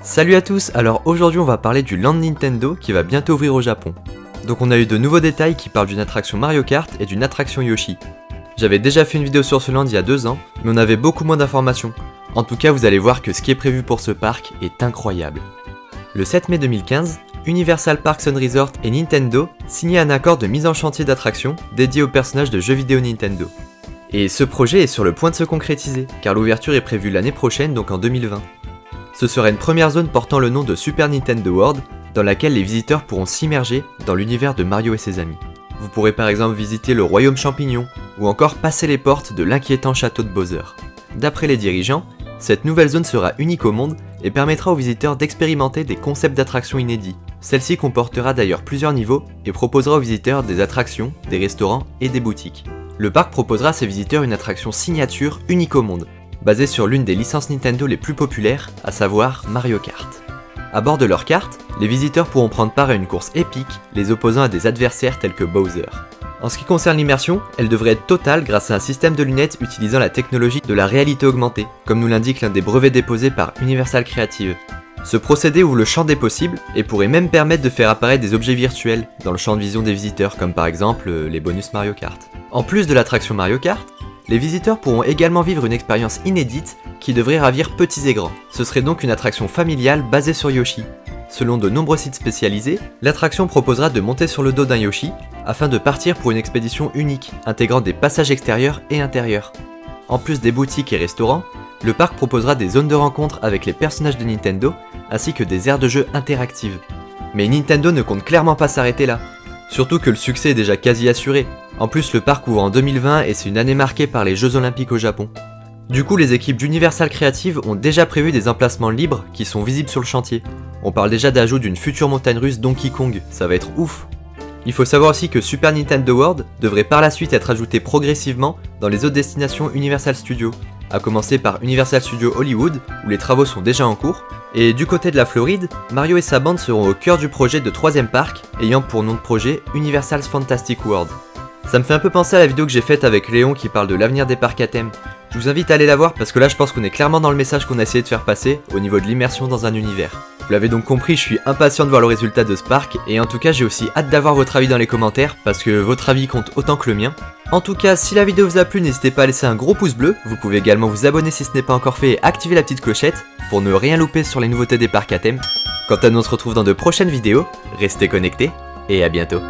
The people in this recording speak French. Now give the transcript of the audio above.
Salut à tous, alors aujourd'hui on va parler du Land Nintendo qui va bientôt ouvrir au Japon. Donc on a eu de nouveaux détails qui parlent d'une attraction Mario Kart et d'une attraction Yoshi. J'avais déjà fait une vidéo sur ce land il y a 2 ans, mais on avait beaucoup moins d'informations. En tout cas vous allez voir que ce qui est prévu pour ce parc est incroyable. Le 7 mai 2015, Universal Parks & Resort et Nintendo signaient un accord de mise en chantier d'attractions dédié aux personnages de jeux vidéo Nintendo. Et ce projet est sur le point de se concrétiser, car l'ouverture est prévue l'année prochaine, donc en 2020. Ce sera une première zone portant le nom de Super Nintendo World, dans laquelle les visiteurs pourront s'immerger dans l'univers de Mario et ses amis. Vous pourrez par exemple visiter le Royaume Champignon, ou encore passer les portes de l'inquiétant château de Bowser. D'après les dirigeants, cette nouvelle zone sera unique au monde et permettra aux visiteurs d'expérimenter des concepts d'attractions inédits. Celle-ci comportera d'ailleurs plusieurs niveaux et proposera aux visiteurs des attractions, des restaurants et des boutiques. Le parc proposera à ses visiteurs une attraction signature unique au monde, basée sur l'une des licences Nintendo les plus populaires, à savoir Mario Kart. A bord de leur carte, les visiteurs pourront prendre part à une course épique, les opposant à des adversaires tels que Bowser. En ce qui concerne l'immersion, elle devrait être totale grâce à un système de lunettes utilisant la technologie de la réalité augmentée, comme nous l'indique l'un des brevets déposés par Universal Creative. Ce procédé ouvre le champ des possibles et pourrait même permettre de faire apparaître des objets virtuels dans le champ de vision des visiteurs, comme par exemple les bonus Mario Kart. En plus de l'attraction Mario Kart, les visiteurs pourront également vivre une expérience inédite qui devrait ravir petits et grands. Ce serait donc une attraction familiale basée sur Yoshi. Selon de nombreux sites spécialisés, l'attraction proposera de monter sur le dos d'un Yoshi afin de partir pour une expédition unique, intégrant des passages extérieurs et intérieurs. En plus des boutiques et restaurants, le parc proposera des zones de rencontre avec les personnages de Nintendo, ainsi que des aires de jeu interactives. Mais Nintendo ne compte clairement pas s'arrêter là, surtout que le succès est déjà quasi assuré. En plus le parc ouvre en 2020 et c'est une année marquée par les Jeux Olympiques au Japon. Du coup les équipes d'Universal Creative ont déjà prévu des emplacements libres qui sont visibles sur le chantier. On parle déjà d'ajout d'une future montagne russe Donkey Kong, ça va être ouf. Il faut savoir aussi que Super Nintendo World devrait par la suite être ajouté progressivement dans les autres destinations Universal Studios, à commencer par Universal Studios Hollywood, où les travaux sont déjà en cours, et du côté de la Floride, Mario et sa bande seront au cœur du projet de 3ème parc, ayant pour nom de projet Universal's Fantastic World. Ça me fait un peu penser à la vidéo que j'ai faite avec Léon qui parle de l'avenir des parcs à thème. Je vous invite à aller la voir parce que là je pense qu'on est clairement dans le message qu'on a essayé de faire passer au niveau de l'immersion dans un univers. Vous l'avez donc compris, je suis impatient de voir le résultat de ce parc et en tout cas j'ai aussi hâte d'avoir votre avis dans les commentaires parce que votre avis compte autant que le mien. En tout cas, si la vidéo vous a plu, n'hésitez pas à laisser un gros pouce bleu, vous pouvez également vous abonner si ce n'est pas encore fait et activer la petite clochette pour ne rien louper sur les nouveautés des parcs à thème. Quant à nous, on se retrouve dans de prochaines vidéos, restez connectés et à bientôt.